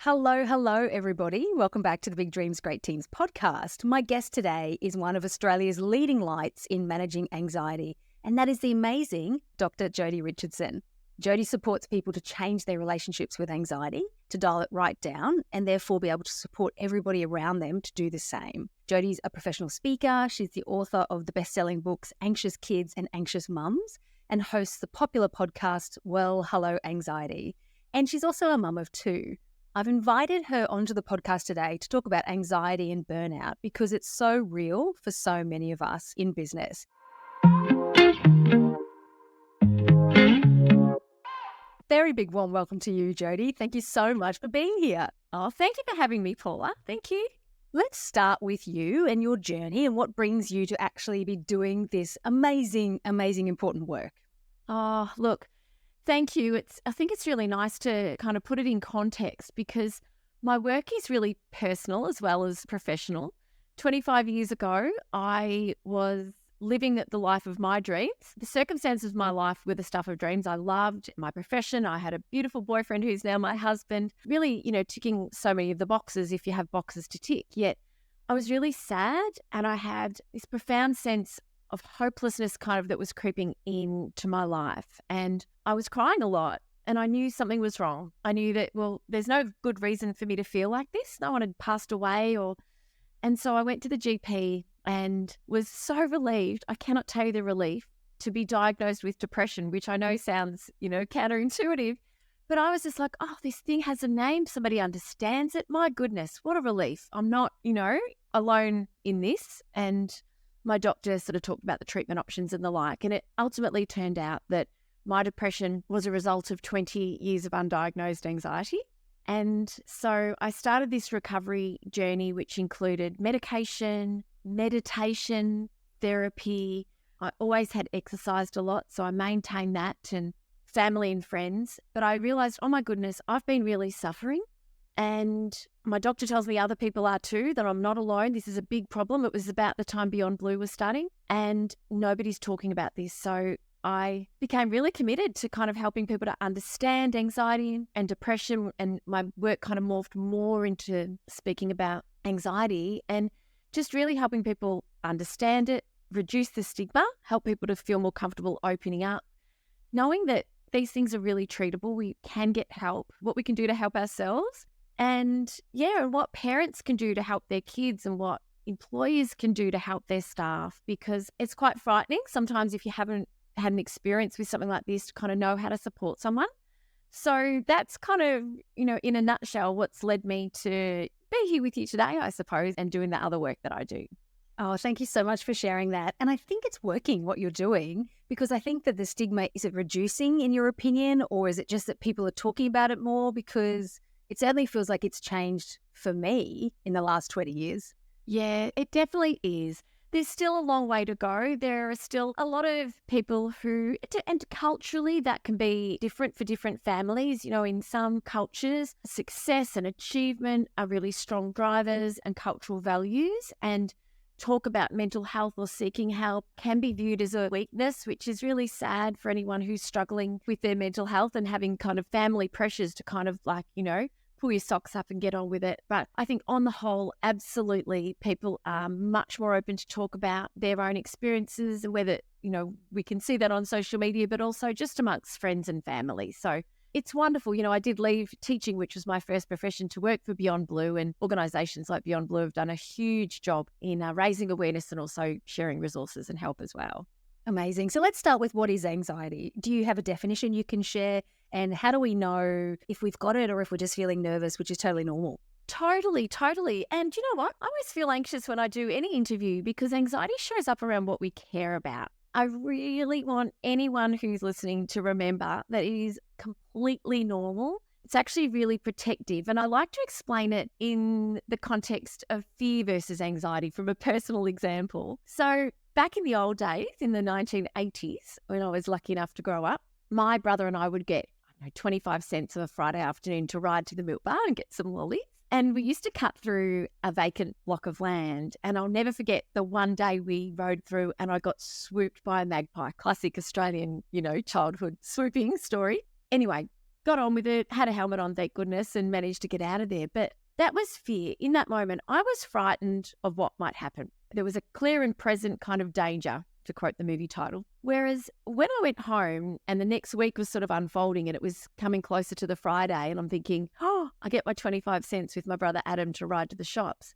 Hello, everybody. Welcome back to the Big Dreams, Great Teams podcast. My guest today is one of Australia's leading lights in managing anxiety, and that is the amazing Dr. Jodi Richardson. Jodi supports people to change their relationships with anxiety, to dial it right down, and therefore be able to support everybody around them to do the same. Jodi's a professional speaker. She's the author of the best-selling books Anxious Kids and Anxious Mums, and hosts the popular podcast Well, Hello, Anxiety. And she's also a mum of two. I've invited her onto the podcast today to talk about anxiety and burnout because it's so real for so many of us in business. Very big warm welcome to you, Jodi. Thank you so much for being here. Oh, thank you for having me, Paula. Thank you. Let's start with you and your journey and what brings you to actually be doing this amazing, important work. Oh, look, thank you. I think it's really nice to kind of put it in context because my work is really personal as well as professional. 25 years ago, I was living the life of my dreams. The circumstances of my life were the stuff of dreams. I loved my profession. I had a beautiful boyfriend who's now my husband, really, ticking so many of the boxes if you have boxes to tick. Yet I was really sad and I had this profound sense of hopelessness kind of that was creeping into my life. And I was crying a lot and I knew something was wrong. I knew that, there's no good reason for me to feel like this. No one had passed away and so I went to the GP and was so relieved. I cannot tell you the relief to be diagnosed with depression, which I know sounds, counterintuitive. But I was just like, oh, this thing has a name. Somebody understands it. My goodness, what a relief. I'm not, alone in this. And my doctor sort of talked about the treatment options and the like. And it ultimately turned out that my depression was a result of 20 years of undiagnosed anxiety. And so I started this recovery journey, which included medication, meditation, therapy. I always had exercised a lot, so I maintained that, and family and friends. But I realized, oh my goodness, I've been really suffering. And my doctor tells me other people are too, that I'm not alone. This is a big problem. It was about the time Beyond Blue was starting and nobody's talking about this. So I became really committed to kind of helping people to understand anxiety and depression. And my work kind of morphed more into speaking about anxiety and just really helping people understand it, reduce the stigma, help people to feel more comfortable opening up, knowing that these things are really treatable. We can get help, what we can do to help ourselves. And what parents can do to help their kids and what employers can do to help their staff, because it's quite frightening sometimes if you haven't had an experience with something like this to kind of know how to support someone. So that's kind of, in a nutshell, what's led me to be here with you today, I suppose, and doing the other work that I do. Oh, thank you so much for sharing that. And I think it's working what you're doing, because I think that the stigma, is it reducing in your opinion, or is it just that people are talking about it more? Because it certainly feels like it's changed for me in the last 20 years. Yeah, it definitely is. There's still a long way to go. There are still a lot of people who, and culturally that can be different for different families. In some cultures, success and achievement are really strong drivers and cultural values, and talk about mental health or seeking help can be viewed as a weakness, which is really sad for anyone who's struggling with their mental health and having kind of family pressures to kind of pull your socks up and get on with it. But I think on the whole, absolutely, people are much more open to talk about their own experiences, and whether, we can see that on social media, but also just amongst friends and family. So it's wonderful. I did leave teaching, which was my first profession, to work for Beyond Blue, and organisations like Beyond Blue have done a huge job in raising awareness and also sharing resources and help as well. Amazing. So let's start with, what is anxiety? Do you have a definition you can share? And how do we know if we've got it or if we're just feeling nervous, which is totally normal? Totally. And you know what? I always feel anxious when I do any interview because anxiety shows up around what we care about. I really want anyone who's listening to remember that it is completely normal. It's actually really protective. And I like to explain it in the context of fear versus anxiety from a personal example. So back in the old days, in the 1980s, when I was lucky enough to grow up, my brother and I would get 25 cents of a Friday afternoon to ride to the milk bar and get some lollies. And we used to cut through a vacant block of land. And I'll never forget the one day we rode through and I got swooped by a magpie. Classic Australian, childhood swooping story. Anyway, got on with it, had a helmet on, thank goodness, and managed to get out of there. But that was fear. In that moment, I was frightened of what might happen. There was a clear and present kind of danger, to quote the movie title. Whereas when I went home and the next week was sort of unfolding and it was coming closer to the Friday and I'm thinking, oh, I get my 25 cents with my brother Adam to ride to the shops.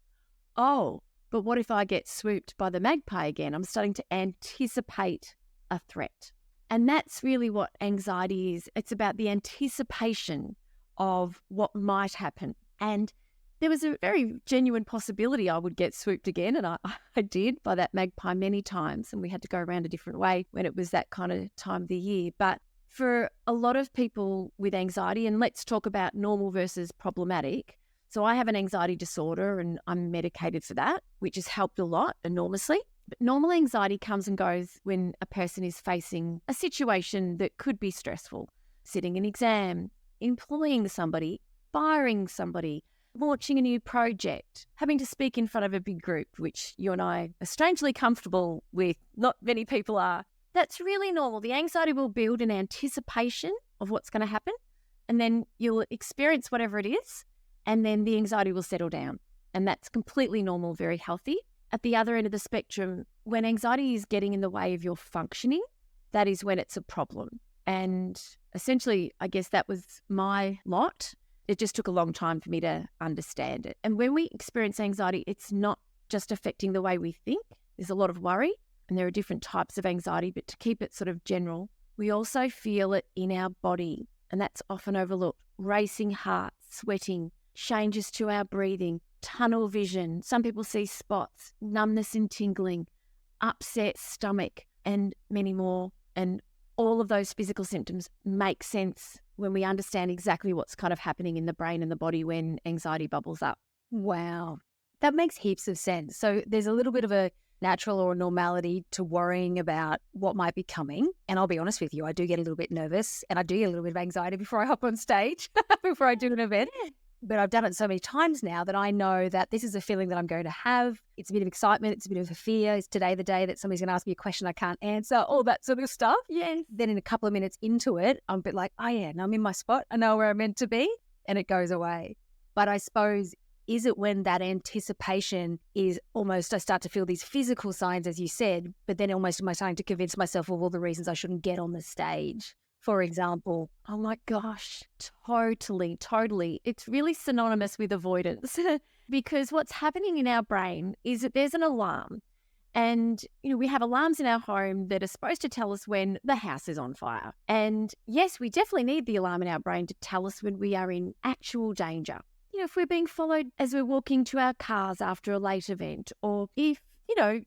Oh, but what if I get swooped by the magpie again? I'm starting to anticipate a threat. And that's really what anxiety is. It's about the anticipation of what might happen. And there was a very genuine possibility I would get swooped again, and I did by that magpie many times, and we had to go around a different way when it was that kind of time of the year. But for a lot of people with anxiety, and let's talk about normal versus problematic. So I have an anxiety disorder and I'm medicated for that, which has helped a lot enormously. But normal anxiety comes and goes when a person is facing a situation that could be stressful, sitting an exam, employing somebody, firing somebody, launching a new project, having to speak in front of a big group, which you and I are strangely comfortable with. Not many people are. That's really normal. The anxiety will build in anticipation of what's going to happen, and then you'll experience whatever it is, and then the anxiety will settle down. And that's completely normal, very healthy. At the other end of the spectrum, when anxiety is getting in the way of your functioning, that is when it's a problem. And essentially, I guess that was my lot. It just took a long time for me to understand it. And when we experience anxiety, it's not just affecting the way we think. There's a lot of worry, and there are different types of anxiety, but to keep it sort of general, we also feel it in our body, and that's often overlooked. Racing heart, sweating, changes to our breathing, tunnel vision. Some people see spots, numbness and tingling, upset stomach, and many more. And all of those physical symptoms make sense when we understand exactly what's kind of happening in the brain and the body when anxiety bubbles up. Wow. That makes heaps of sense. So there's a little bit of a natural or normality to worrying about what might be coming. And I'll be honest with you, I do get a little bit nervous and I do get a little bit of anxiety before I hop on stage, before I do an event. But I've done it so many times now that I know that this is a feeling that I'm going to have. It's a bit of excitement. It's a bit of a fear. Is today the day that somebody's going to ask me a question I can't answer? All that sort of stuff. Yeah. Then in a couple of minutes into it, I'm a bit like, oh yeah, now I'm in my spot. I know where I'm meant to be. And it goes away. But I suppose, is it when that anticipation is almost, I start to feel these physical signs, as you said, but then almost am I starting to convince myself of all the reasons I shouldn't get on the stage? For example. Oh my gosh, totally. It's really synonymous with avoidance because what's happening in our brain is that there's an alarm. And, we have alarms in our home that are supposed to tell us when the house is on fire. And yes, we definitely need the alarm in our brain to tell us when we are in actual danger. If we're being followed as we're walking to our cars after a late event, or if,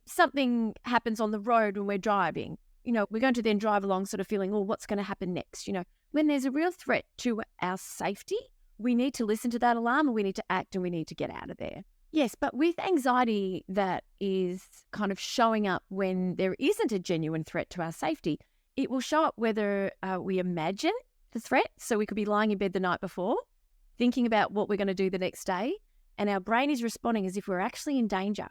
something happens on the road when we're driving. We're going to then drive along sort of feeling, what's going to happen next? When there's a real threat to our safety, we need to listen to that alarm and we need to act and we need to get out of there. Yes, but with anxiety that is kind of showing up when there isn't a genuine threat to our safety, it will show up whether we imagine the threat. So we could be lying in bed the night before, thinking about what we're going to do the next day, and our brain is responding as if we're actually in danger,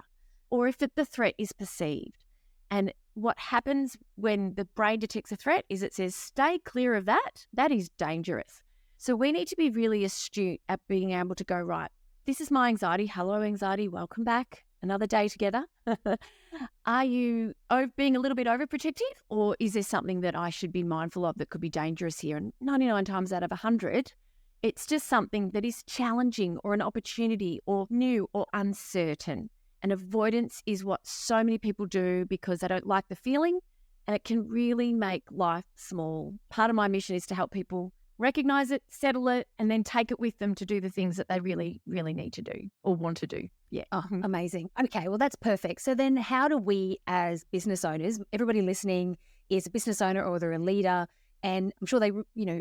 or if the threat is perceived. And what happens when the brain detects a threat is it says, stay clear of that. That is dangerous. So we need to be really astute at being able to go, right, this is my anxiety. Hello, anxiety. Welcome back. Another day together. Are you being a little bit overprotective, or is there something that I should be mindful of that could be dangerous here? And 99 times out of 100, it's just something that is challenging or an opportunity or new or uncertain. And avoidance is what so many people do because they don't like the feeling, and it can really make life small. Part of my mission is to help people recognize it, settle it, and then take it with them to do the things that they really, really need to do or want to do. Yeah. Oh, amazing. Okay, well, that's perfect. So then how do we as business owners, everybody listening is a business owner or they're a leader, and I'm sure they,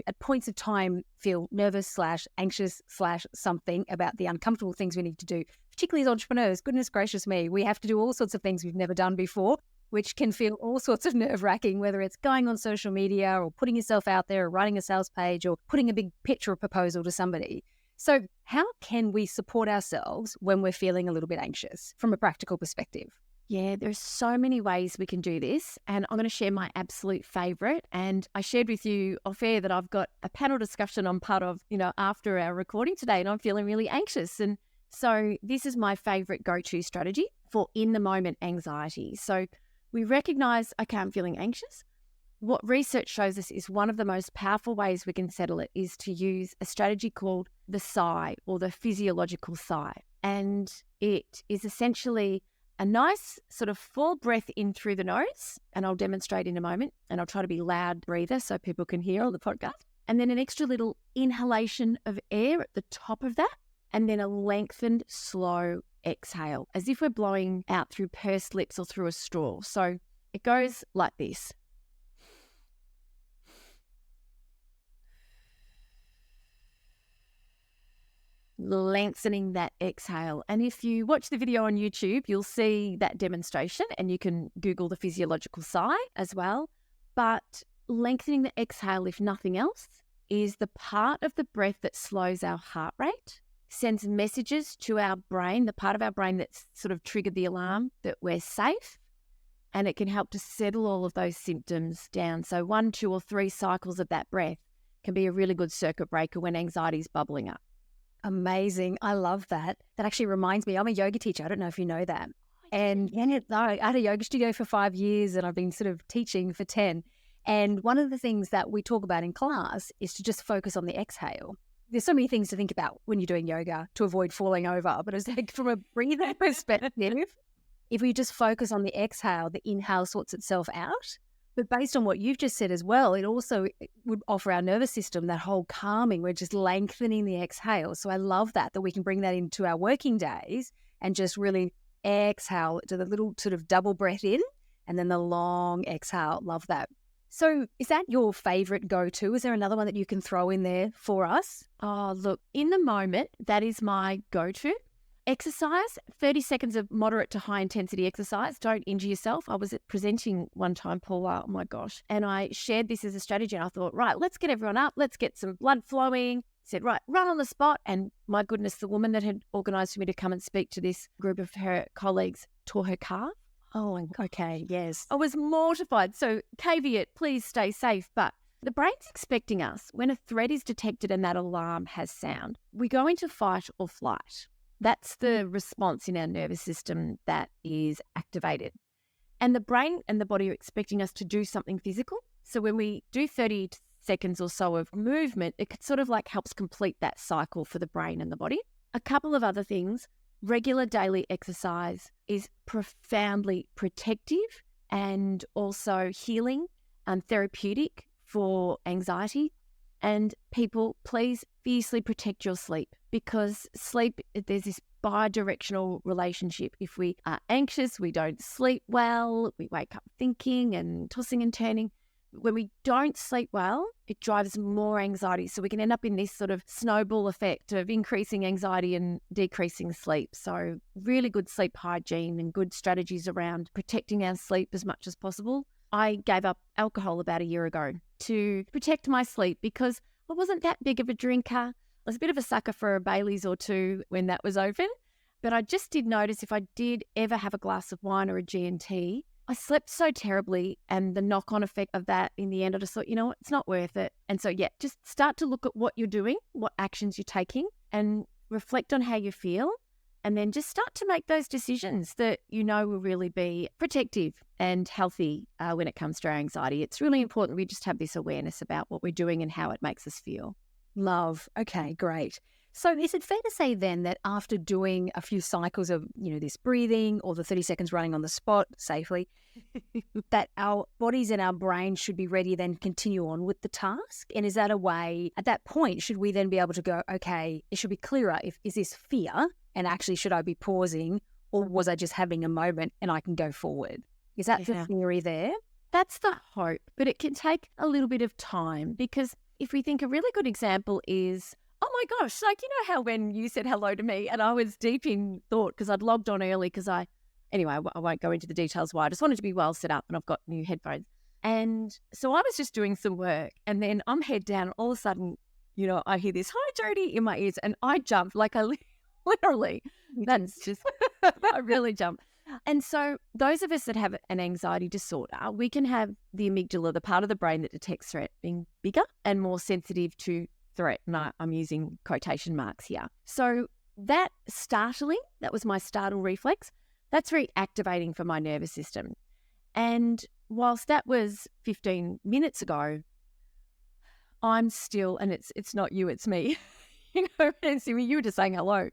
at points of time feel nervous / anxious / something about the uncomfortable things we need to do, particularly as entrepreneurs. Goodness gracious me, we have to do all sorts of things we've never done before, which can feel all sorts of nerve-wracking, whether it's going on social media or putting yourself out there or writing a sales page or putting a big pitch or proposal to somebody. So how can we support ourselves when we're feeling a little bit anxious from a practical perspective? Yeah, there's so many ways we can do this. And I'm going to share my absolute favorite. And I shared with you off air that I've got a panel discussion I'm part of, after our recording today, and I'm feeling really anxious. And so this is my favorite go-to strategy for in the moment anxiety. So we recognize, okay, I'm feeling anxious. What research shows us is one of the most powerful ways we can settle it is to use a strategy called the sigh, or the physiological sigh. And it is essentially a nice sort of full breath in through the nose, and I'll demonstrate in a moment, and I'll try to be loud breather so people can hear on the podcast. And then an extra little inhalation of air at the top of that, and then a lengthened, slow exhale, as if we're blowing out through pursed lips or through a straw. So it goes like this. Lengthening that exhale. And if you watch the video on YouTube, you'll see that demonstration, and you can Google the physiological sigh as well. But lengthening the exhale, if nothing else, is the part of the breath that slows our heart rate, sends messages to our brain, the part of our brain that's sort of triggered the alarm that we're safe, and it can help to settle all of those symptoms down. So 1, 2, or 3 cycles of that breath can be a really good circuit breaker when anxiety is bubbling up. Amazing. I love that. That actually reminds me, I'm a yoga teacher. I don't know if you know that. And I had a yoga studio for 5 years, and I've been sort of teaching for 10. And one of the things that we talk about in class is to just focus on the exhale. There's so many things to think about when you're doing yoga to avoid falling over. But it's like from a breathing perspective, if we just focus on the exhale, the inhale sorts itself out. But based on what you've just said as well, it also would offer our nervous system that whole calming. We're just lengthening the exhale. So I love that we can bring that into our working days and just really exhale to the little sort of double breath in and then the long exhale. Love that. So is that your favorite go-to? Is there another one that you can throw in there for us? Oh, look, in the moment, that is my go-to. Exercise, 30 seconds of moderate to high intensity exercise. Don't injure yourself. I was presenting one time, Paula, oh my gosh, and I shared this as a strategy, and I thought, right, let's get everyone up. Let's get some blood flowing. Said, right, run on the spot. And my goodness, the woman that had organised for me to come and speak to this group of her colleagues tore her calf. Oh, okay, yes. I was mortified. So caveat, please stay safe. But the brain's expecting us. When a threat is detected and that alarm has sound, we go into fight or flight. That's the response in our nervous system that is activated. And the brain and the body are expecting us to do something physical. So when we do 30 seconds or so of movement, it sort of like helps complete that cycle for the brain and the body. A couple of other things. Regular daily exercise is profoundly protective and also healing and therapeutic for anxiety. And people, please fiercely protect your sleep, because sleep, there's this bi-directional relationship. If we are anxious, we don't sleep well, we wake up thinking and tossing and turning. When we don't sleep well, it drives more anxiety. So we can end up in this sort of snowball effect of increasing anxiety and decreasing sleep. So really good sleep hygiene and good strategies around protecting our sleep as much as possible. I gave up alcohol about a year ago to protect my sleep because I wasn't that big of a drinker. I was a bit of a sucker for a Baileys or two when that was open. But I just did notice if I did ever have a glass of wine or a G&T, I slept so terribly, and the knock-on effect of that in the end, I just thought, you know what, it's not worth it. And so, yeah, just start to look at what you're doing, what actions you're taking, and reflect on how you feel. And then just start to make those decisions that you know will really be protective and healthy when it comes to our anxiety. It's really important we just have this awareness about what we're doing and how it makes us feel. Love. Okay, great. So is it fair to say then that after doing a few cycles of, this breathing or the 30 seconds running on the spot safely, that our bodies and our brain should be ready then continue on with the task? And is that a way, at that point, should we then be able to go, okay, it should be clearer, is this fear? And actually, should I be pausing, or was I just having a moment and I can go forward? Is that the theory there? That's the hope, but it can take a little bit of time, because if we think a really good example is, oh my gosh, like, how when you said hello to me and I was deep in thought because I'd logged on early anyway, I won't go into the details why. I just wanted to be well set up, and I've got new headphones. And so I was just doing some work, and then I'm head down. All of a sudden, I hear this, hi, Jodi, in my ears, and I jumped like I literally, that's just, I really jumped. And so those of us that have an anxiety disorder, we can have the amygdala, the part of the brain that detects threat, being bigger and more sensitive to threat. And I'm using quotation marks here. So that startling, that was my startle reflex, that's very activating for my nervous system. And whilst that was 15 minutes ago, I'm still, and it's not you, it's me. And you were just saying hello.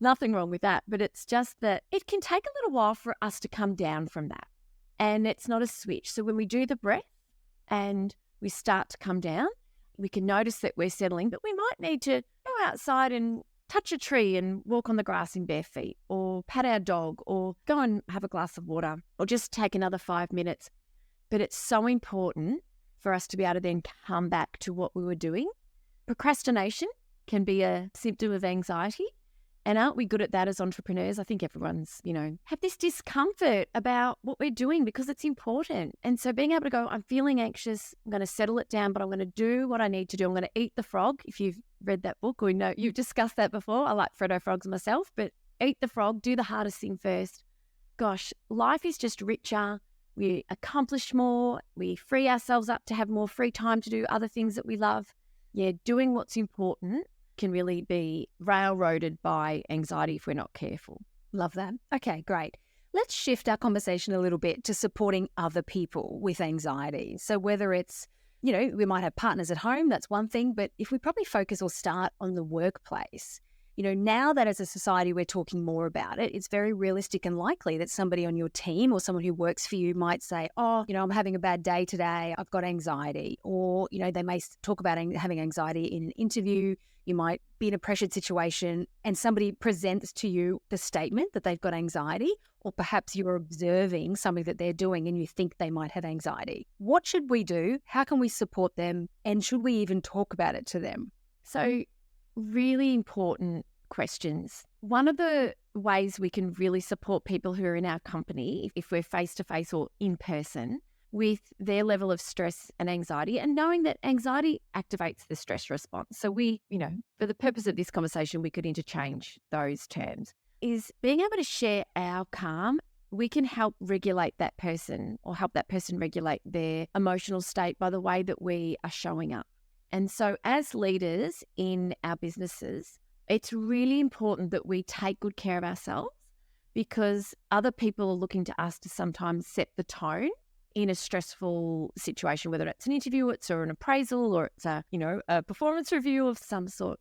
Nothing wrong with that. But it's just that it can take a little while for us to come down from that. And it's not a switch. So when we do the breath and we start to come down, we can notice that we're settling, but we might need to go outside and touch a tree and walk on the grass in bare feet, or pat our dog, or go and have a glass of water, or just take another 5 minutes. But it's so important for us to be able to then come back to what we were doing. Procrastination can be a symptom of anxiety. And aren't we good at that as entrepreneurs? I think everyone's, have this discomfort about what we're doing because it's important. And so being able to go, I'm feeling anxious, I'm going to settle it down, but I'm going to do what I need to do. I'm going to eat the frog. If you've read that book or you've discussed that before, I like Freddo frogs myself, but eat the frog, do the hardest thing first. Gosh, life is just richer. We accomplish more. We free ourselves up to have more free time to do other things that we love. Yeah, doing what's important can really be railroaded by anxiety if we're not careful. Love that. Okay, great. Let's shift our conversation a little bit to supporting other people with anxiety. So whether it's, we might have partners at home, that's one thing, but if we probably focus or start on the workplace, now that as a society we're talking more about it, it's very realistic and likely that somebody on your team or someone who works for you might say, I'm having a bad day today, I've got anxiety. Or, they may talk about having anxiety in an interview. You might be in a pressured situation and somebody presents to you the statement that they've got anxiety, or perhaps you're observing something that they're doing and you think they might have anxiety. What should we do? How can we support them? And should we even talk about it to them? So really important questions. One of the ways we can really support people who are in our company, if we're face-to-face or in person, with their level of stress and anxiety, and knowing that anxiety activates the stress response. So we, for the purpose of this conversation, we could interchange those terms, is being able to share our calm. We can help regulate that person or help that person regulate their emotional state by the way that we are showing up. And so as leaders in our businesses, it's really important that we take good care of ourselves, because other people are looking to us to sometimes set the tone in a stressful situation, whether it's an interview, it's or an appraisal, or it's a performance review of some sort.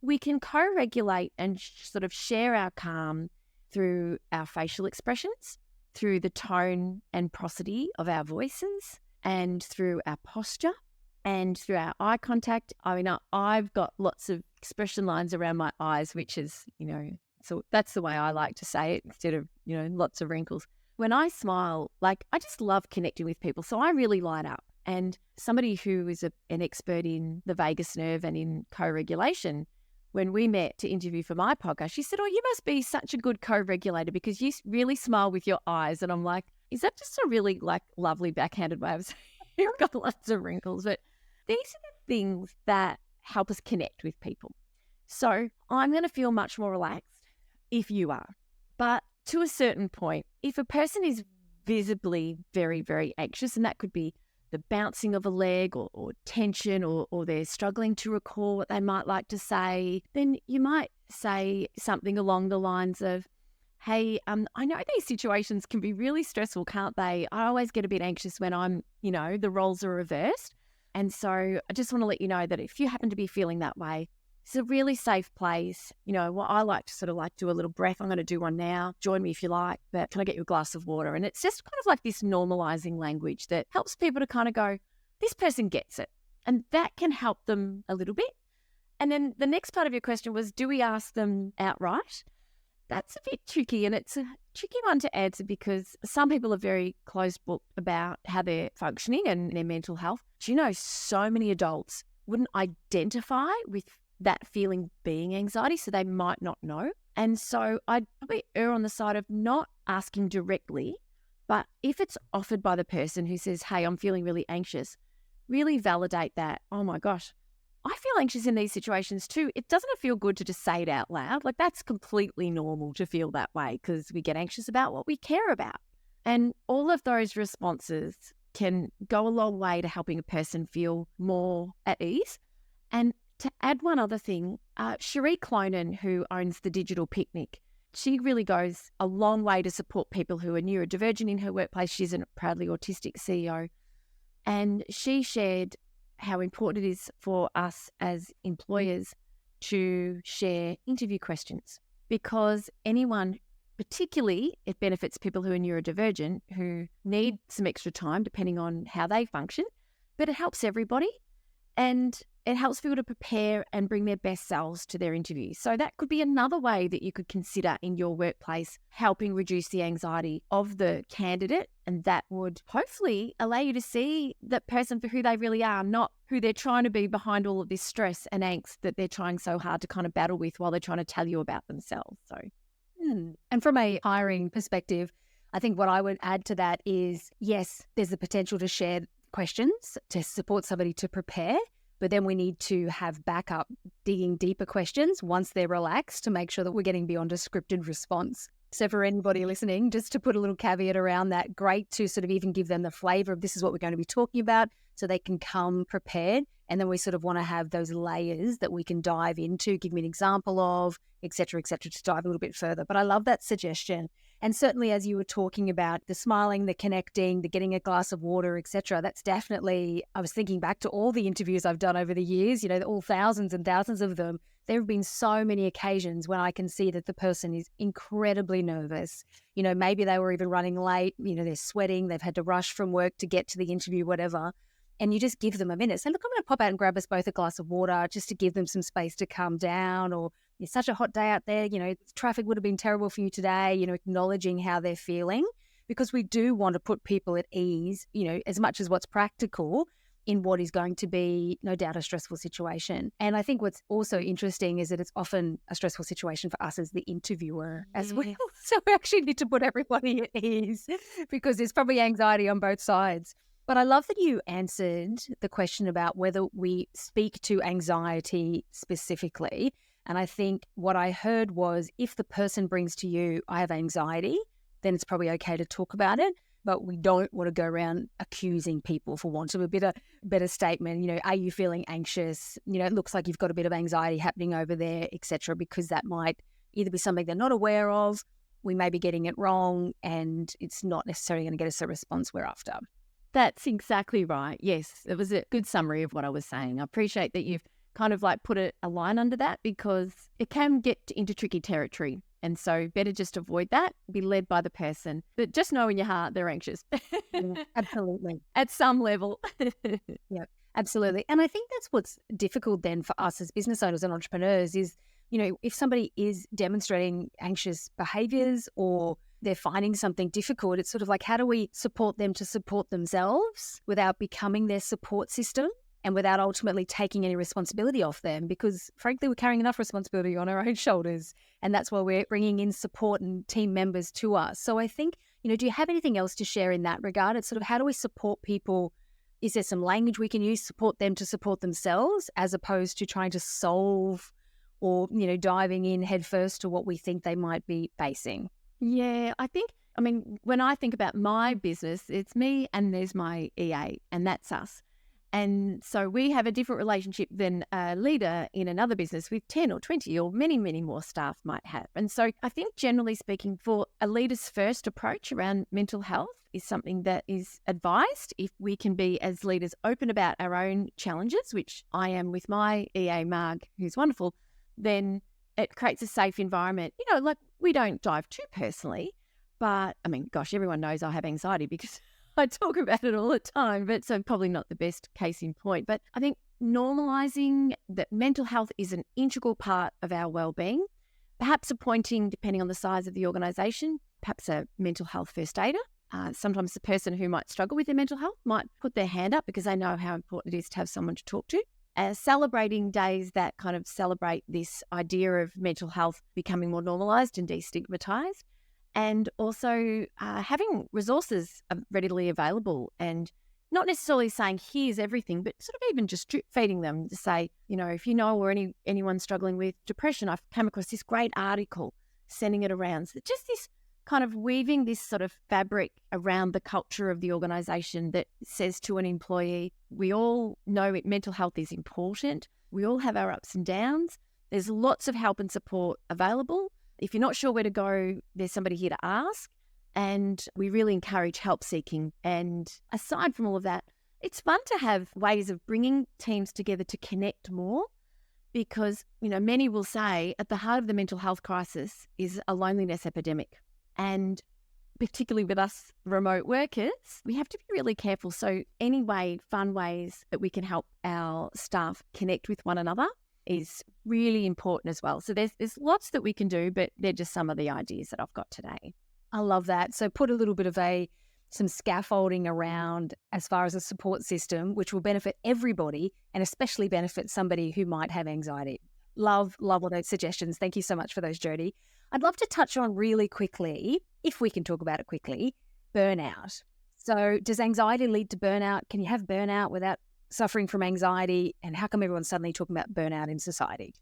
We can co-regulate and sort of share our calm through our facial expressions, through the tone and prosody of our voices, and through our posture, and through our eye contact. I've got lots of expression lines around my eyes, which is, so that's the way I like to say it instead of, lots of wrinkles. When I smile, I just love connecting with people. So I really light up. And somebody who is an expert in the vagus nerve and in co-regulation, when we met to interview for my podcast, she said, you must be such a good co-regulator because you really smile with your eyes. And I'm like, is that just a really lovely backhanded way of saying you've got lots of wrinkles? But these are the things that help us connect with people. So I'm going to feel much more relaxed if you are. But to a certain point, if a person is visibly very, very anxious, and that could be the bouncing of a leg or tension, or they're struggling to recall what they might like to say, then you might say something along the lines of, hey, I know these situations can be really stressful, can't they? I always get a bit anxious when I'm, the roles are reversed. And so I just want to let you know that if you happen to be feeling that way, it's a really safe place. What I like to sort of do a little breath. I'm going to do one now. Join me if you like, but can I get you a glass of water? And it's just kind of like this normalizing language that helps people to kind of go, this person gets it. And that can help them a little bit. And then the next part of your question was, do we ask them outright? That's a bit tricky, and it's a tricky one to answer because some people are very closed book about how they're functioning and their mental health. Do so many adults wouldn't identify with that feeling being anxiety, so they might not know. And so I'd probably err on the side of not asking directly, but if it's offered by the person who says, hey, I'm feeling really anxious, really validate that. Oh my gosh, I feel anxious in these situations too. It doesn't feel good to just say it out loud. Like that's completely normal to feel that way because we get anxious about what we care about. And all of those responses can go a long way to helping a person feel more at ease. And to add one other thing, Cherie Clonan, who owns the Digital Picnic, she really goes a long way to support people who are neurodivergent in her workplace. She's a proudly autistic CEO. And she shared how important it is for us as employers to share interview questions, because anyone, particularly it benefits people who are neurodivergent, who need some extra time depending on how they function, but it helps everybody. And it helps people to prepare and bring their best selves to their interviews. So that could be another way that you could consider in your workplace, helping reduce the anxiety of the candidate. And that would hopefully allow you to see that person for who they really are, not who they're trying to be behind all of this stress and angst that they're trying so hard to kind of battle with while they're trying to tell you about themselves. So, And from a hiring perspective, I think what I would add to that is, yes, there's the potential to share questions to support somebody to prepare. But then we need to have backup, digging deeper questions once they're relaxed to make sure that we're getting beyond a scripted response. So for anybody listening, just to put a little caveat around that, great to sort of even give them the flavour of this is what we're going to be talking about so they can come prepared. And then we sort of want to have those layers that we can dive into, give me an example of, et cetera, to dive a little bit further. But I love that suggestion. And certainly as you were talking about the smiling, the connecting, the getting a glass of water, et cetera, that's definitely, I was thinking back to all the interviews I've done over the years, all thousands and thousands of them. There have been so many occasions when I can see that the person is incredibly nervous. Maybe they were even running late, they're sweating, they've had to rush from work to get to the interview, whatever. And you just give them a minute. Say, look, I'm going to pop out and grab us both a glass of water just to give them some space to calm down. Or it's such a hot day out there, traffic would have been terrible for you today, acknowledging how they're feeling, because we do want to put people at ease, as much as what's practical in what is going to be no doubt a stressful situation. And I think what's also interesting is that it's often a stressful situation for us as the interviewer as well. So we actually need to put everybody at ease because there's probably anxiety on both sides. But I love that you answered the question about whether we speak to anxiety specifically. And I think what I heard was if the person brings to you, I have anxiety, then it's probably okay to talk about it. But we don't want to go around accusing people, for want of a better statement. Are you feeling anxious? It looks like you've got a bit of anxiety happening over there, et cetera, because that might either be something they're not aware of, we may be getting it wrong, and it's not necessarily going to get us a response we're after. That's exactly right. Yes, it was a good summary of what I was saying. I appreciate that you've kind of like put a line under that because it can get into tricky territory. And so better just avoid that, be led by the person. But just know in your heart they're anxious. Yeah, absolutely. At some level. Yeah, absolutely. And I think that's what's difficult then for us as business owners and entrepreneurs is, if somebody is demonstrating anxious behaviors or they're finding something difficult, it's sort of like, how do we support them to support themselves without becoming their support system and without ultimately taking any responsibility off them? Because frankly, we're carrying enough responsibility on our own shoulders. And that's why we're bringing in support and team members to us. So I think, do you have anything else to share in that regard? It's sort of, how do we support people? Is there some language we can use, support them to support themselves, as opposed to trying to solve or, diving in headfirst to what we think they might be facing? Yeah, when I think about my business, it's me and there's my EA, and that's us. And so we have a different relationship than a leader in another business with 10 or 20 or many, many more staff might have. And so I think generally speaking, for a leader's first approach around mental health is something that is advised if we can be as leaders open about our own challenges, which I am with my EA Marg, who's wonderful, then it creates a safe environment. We don't dive too personally, but everyone knows I have anxiety because I talk about it all the time, but so probably not the best case in point. But I think normalising that mental health is an integral part of our well-being, perhaps appointing, depending on the size of the organisation, perhaps a mental health first aider. Sometimes the person who might struggle with their mental health might put their hand up because they know how important it is to have someone to talk to. Celebrating days that kind of celebrate this idea of mental health becoming more normalised and destigmatised, and also having resources readily available and not necessarily saying here's everything, but sort of even just drip feeding them to say, if you know or anyone struggling with depression, I've come across this great article, sending it around. So just this kind of weaving this sort of fabric around the culture of the organisation that says to an employee, we all know mental health is important. We all have our ups and downs. There's lots of help and support available. If you're not sure where to go, there's somebody here to ask. And we really encourage help seeking. And aside from all of that, it's fun to have ways of bringing teams together to connect more, because, many will say at the heart of the mental health crisis is a loneliness epidemic. And particularly with us remote workers, we have to be really careful. So fun ways that we can help our staff connect with one another is really important as well. So there's lots that we can do, but they're just some of the ideas that I've got today. I love that. So put a little bit of some scaffolding around as far as a support system, which will benefit everybody and especially benefit somebody who might have anxiety. Love all those suggestions. Thank you so much for those, Jodi. I'd love to touch on really quickly, if we can talk about it quickly, burnout. So does anxiety lead to burnout? Can you have burnout without suffering from anxiety? And how come everyone's suddenly talking about burnout in society?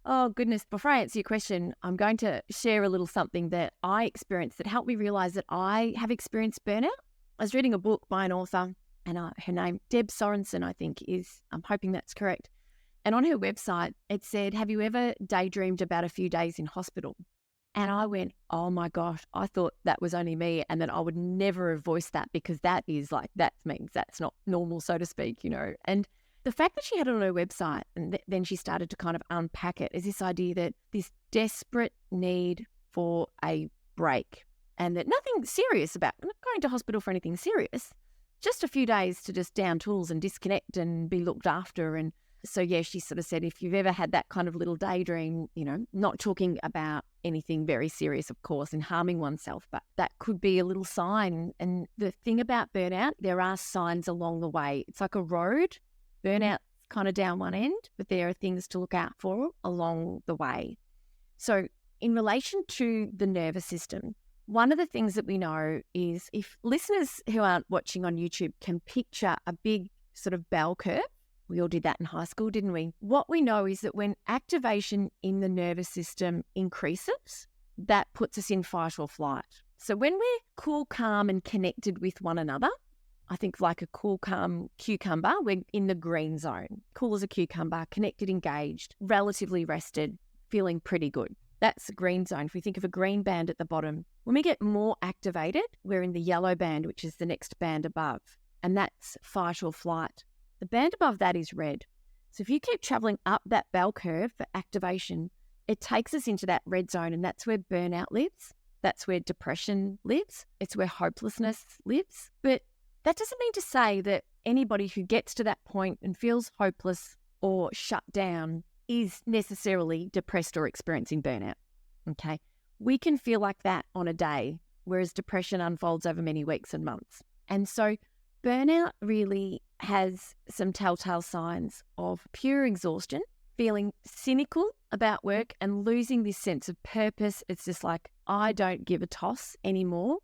Oh, goodness. Before I answer your question, I'm going to share a little something that I experienced that helped me realize that I have experienced burnout. I was reading a book by an author, and her name, Deb Sorensen, I think I'm hoping that's correct. And on her website, it said, have you ever daydreamed about a few days in hospital? And I went, oh my gosh, I thought that was only me, and that I would never have voiced that, because that means that's not normal, so to speak, And the fact that she had it on her website, and then she started to kind of unpack it, is this idea that this desperate need for a break, and that nothing serious about not going to hospital for anything serious, just a few days to just down tools and disconnect and be looked after. And so, yeah, she sort of said, if you've ever had that kind of little daydream, not talking about anything very serious, of course, and harming oneself, but that could be a little sign. And the thing about burnout, there are signs along the way. It's like a road. Burnout's kind of down one end, but there are things to look out for along the way. So in relation to the nervous system, one of the things that we know is, if listeners who aren't watching on YouTube can picture a big sort of bell curve, we all did that in high school, didn't we? What we know is that when activation in the nervous system increases, that puts us in fight or flight. So when we're cool, calm and connected with one another, I think like a cool, calm cucumber, we're in the green zone. Cool as a cucumber, connected, engaged, relatively rested, feeling pretty good. That's the green zone. If we think of a green band at the bottom, when we get more activated, we're in the yellow band, which is the next band above, and that's fight or flight. The band above that is red. So if you keep traveling up that bell curve for activation, it takes us into that red zone, and that's where burnout lives. That's where depression lives. It's where hopelessness lives. But that doesn't mean to say that anybody who gets to that point and feels hopeless or shut down is necessarily depressed or experiencing burnout, okay? We can feel like that on a day, whereas depression unfolds over many weeks and months. And so burnout really has some telltale signs of pure exhaustion, feeling cynical about work and losing this sense of purpose. It's just like, I don't give a toss anymore.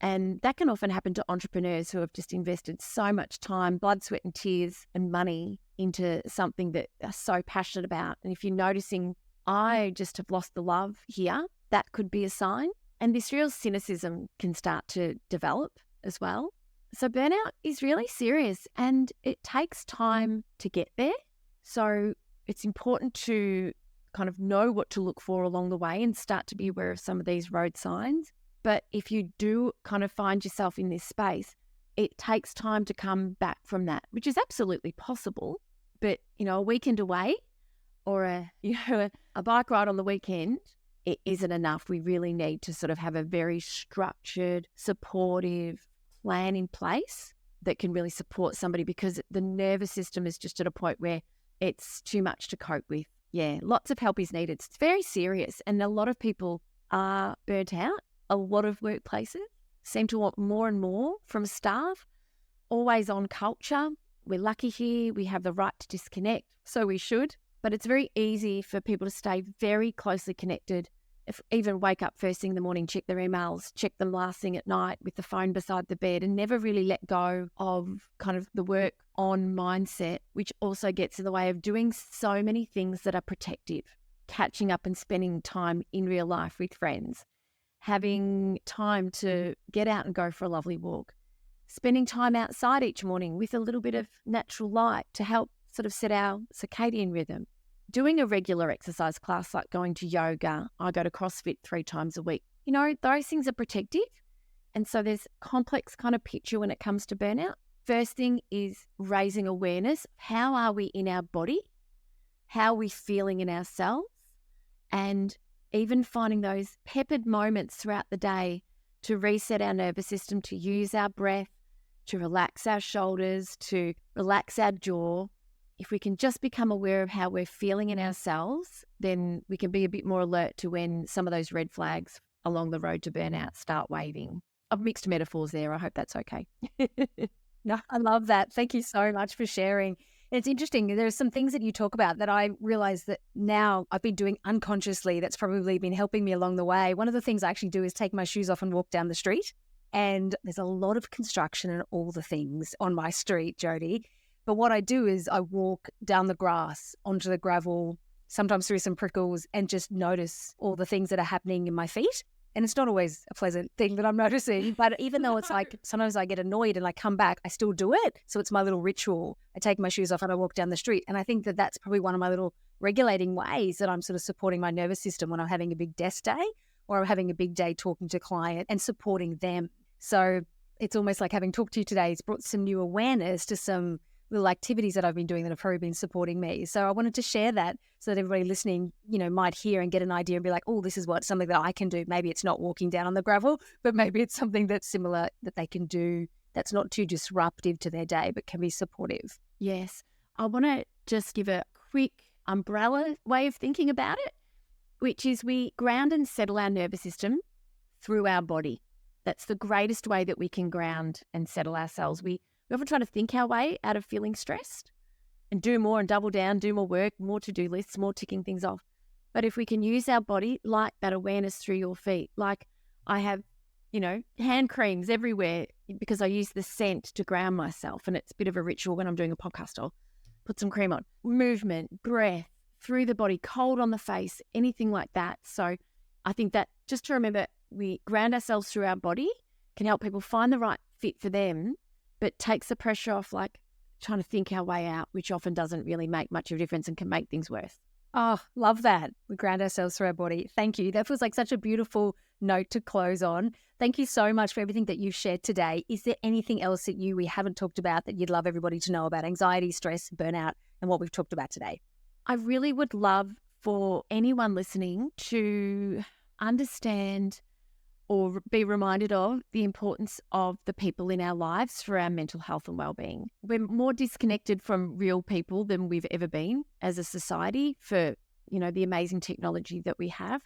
And that can often happen to entrepreneurs who have just invested so much time, blood, sweat and tears and money into something that they're so passionate about. And if you're noticing, I just have lost the love here, that could be a sign. And this real cynicism can start to develop as well. So burnout is really serious, and it takes time to get there. So it's important to kind of know what to look for along the way and start to be aware of some of these road signs. But if you do kind of find yourself in this space, it takes time to come back from that, which is absolutely possible. But, a weekend away or a bike ride on the weekend, it isn't enough. We really need to sort of have a very structured, supportive plan in place that can really support somebody, because the nervous system is just at a point where it's too much to cope with. Yeah, lots of help is needed. It's very serious, and a lot of people are burnt out. A lot of workplaces seem to want more and more from staff, always on culture. We're lucky here. We have the right to disconnect, so we should. But it's very easy for people to stay very closely connected if even wake up first thing in the morning, check their emails, check them last thing at night with the phone beside the bed, and never really let go of kind of the work on mindset, which also gets in the way of doing so many things that are protective, catching up and spending time in real life with friends, having time to get out and go for a lovely walk, spending time outside each morning with a little bit of natural light to help sort of set our circadian rhythm. Doing a regular exercise class like going to yoga, I go to CrossFit 3 times a week. You know, those things are protective. And so there's a complex kind of picture when it comes to burnout. First thing is raising awareness. How are we in our body? How are we feeling in ourselves? And even finding those peppered moments throughout the day to reset our nervous system, to use our breath, to relax our shoulders, to relax our jaw. If we can just become aware of how we're feeling in ourselves, then we can be a bit more alert to when some of those red flags along the road to burnout start waving. I've mixed metaphors there. I hope that's okay. No, I love that. Thank you so much for sharing. It's interesting. There's some things that you talk about that I realize that now I've been doing unconsciously that's probably been helping me along the way. One of the things I actually do is take my shoes off and walk down the street. And there's a lot of construction and all the things on my street, Jodi. But what I do is I walk down the grass, onto the gravel, sometimes through some prickles, and just notice all the things that are happening in my feet. And it's not always a pleasant thing that I'm noticing, but even though it's like sometimes I get annoyed and I come back, I still do it. So it's my little ritual. I take my shoes off and I walk down the street. And I think that that's probably one of my little regulating ways that I'm sort of supporting my nervous system when I'm having a big desk day or I'm having a big day talking to client and supporting them. So it's almost like having talked to you today, it's brought some new awareness to some little activities that I've been doing that have probably been supporting me. So I wanted to share that so that everybody listening, you know, might hear and get an idea and be like, oh, this is something that I can do. Maybe it's not walking down on the gravel, but maybe it's something that's similar that they can do that's not too disruptive to their day, but can be supportive. Yes. I want to just give a quick umbrella way of thinking about it, which is we ground and settle our nervous system through our body. That's the greatest way that we can ground and settle ourselves. We often try to think our way out of feeling stressed and do more and double down, do more work, more to-do lists, more ticking things off. But if we can use our body like that awareness through your feet, like I have, you know, hand creams everywhere because I use the scent to ground myself, and it's a bit of a ritual when I'm doing a podcast. I'll put some cream on. Movement, breath through the body, cold on the face, anything like that. So I think that just to remember we ground ourselves through our body can help people find the right fit for them, but takes the pressure off like trying to think our way out, which often doesn't really make much of a difference and can make things worse. Oh, love that. We ground ourselves through our body. Thank you. That feels like such a beautiful note to close on. Thank you so much for everything that you've shared today. Is there anything else that we haven't talked about that you'd love everybody to know about anxiety, stress, burnout, and what we've talked about today? I really would love for anyone listening to understand or be reminded of the importance of the people in our lives for our mental health and well-being. We're more disconnected from real people than we've ever been as a society for, you know, the amazing technology that we have.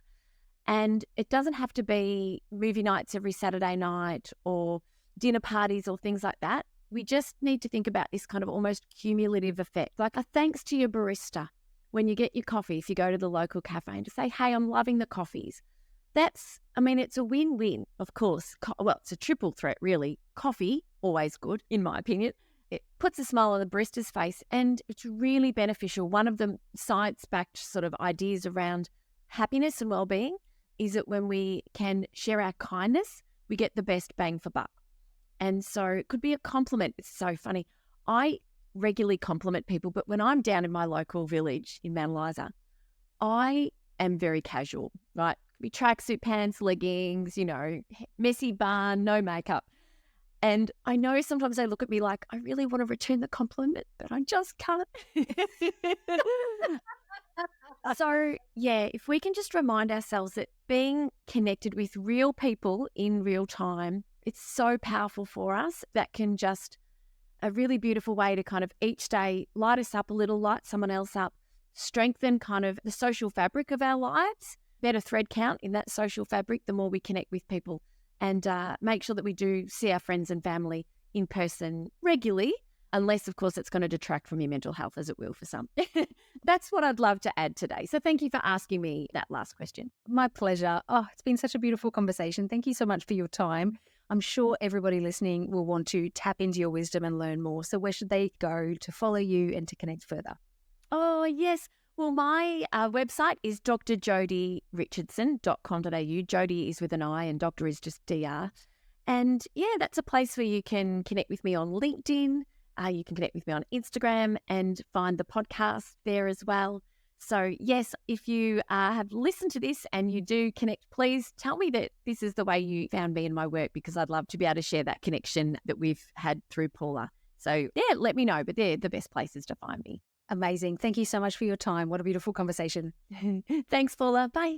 And it doesn't have to be movie nights every Saturday night or dinner parties or things like that. We just need to think about this kind of almost cumulative effect, like a thanks to your barista when you get your coffee, if you go to the local cafe, and to say, hey, I'm loving the coffees. It's a win-win, of course. Well, it's a triple threat, really. Coffee, always good, in my opinion. It puts a smile on the barista's face, and it's really beneficial. One of the science-backed sort of ideas around happiness and well-being is that when we can share our kindness, we get the best bang for buck. And so it could be a compliment. It's so funny. I regularly compliment people, but when I'm down in my local village in Mount Eliza, I am very casual, right? Be tracksuit pants, leggings, you know, messy bun, no makeup. And I know sometimes they look at me like, I really want to return the compliment, but I just can't. So, yeah, if we can just remind ourselves that being connected with real people in real time, it's so powerful for us. That can just a really beautiful way to kind of each day light us up a little, light someone else up, strengthen kind of the social fabric of our lives. Better thread count in that social fabric, the more we connect with people, and make sure that we do see our friends and family in person regularly. unless, of course, it's going to detract from your mental health, as it will for some. That's what I'd love to add today. So thank you for asking me that last question. My pleasure. Oh, it's been such a beautiful conversation. Thank you so much for your time. I'm sure everybody listening will want to tap into your wisdom and learn more. So where should they go to follow you and to connect further? Oh, yes. Well, my website is drjodirichardson.com.au. Jodi is with an I and doctor is just DR. And yeah, that's a place where you can connect with me on LinkedIn. You can connect with me on Instagram and find the podcast there as well. So yes, if you have listened to this and you do connect, please tell me that this is the way you found me and my work, because I'd love to be able to share that connection that we've had through Paula. So yeah, let me know, but they're the best places to find me. Amazing. Thank you so much for your time. What a beautiful conversation. Thanks, Paula. Bye.